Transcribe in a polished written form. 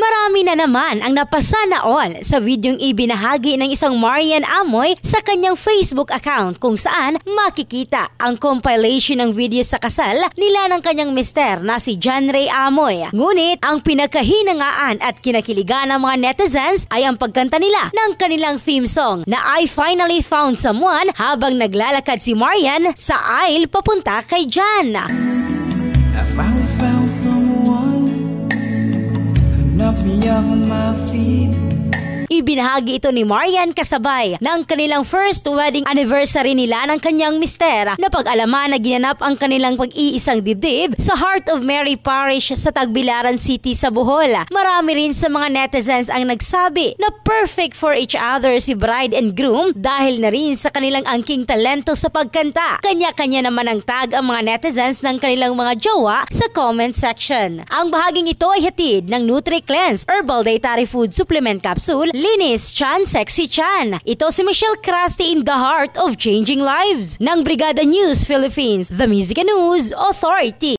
Marami na naman ang napasana all sa videong ibinahagi ng isang Marian Amoy sa kanyang Facebook account kung saan makikita ang compilation ng video sa kasal nila ng kanyang mister na si John Ray Amoy. Ngunit ang pinakahinangaan at kinakiligan ng mga netizens ay ang pagkanta nila ng kanilang theme song na I Finally Found Someone habang naglalakad si Marian sa aisle papunta kay John. I finally found someone who knocks me off of my feet. Ibinahagi ito ni Marian kasabay ng kanilang first wedding anniversary nila ng kanyang mister na pag-alaman na ginanap ang kanilang pag-iisang dibdib sa Heart of Mary Parish sa Tagbilaran City sa Bohol. Marami rin sa mga netizens ang nagsabi na perfect for each other si bride and groom dahil na rin sa kanilang angking talento sa pagkanta. Kanya-kanya naman ang tag ang mga netizens ng kanilang mga jowa sa comment section. Ang bahaging ito ay hatid ng Nutri-Cleanse Herbal Dietary Food Supplement Capsule Linis Chan Sexy Chan. Ito si Michelle Crasti in the heart of changing lives ng Brigada News Philippines, the Music and News Authority.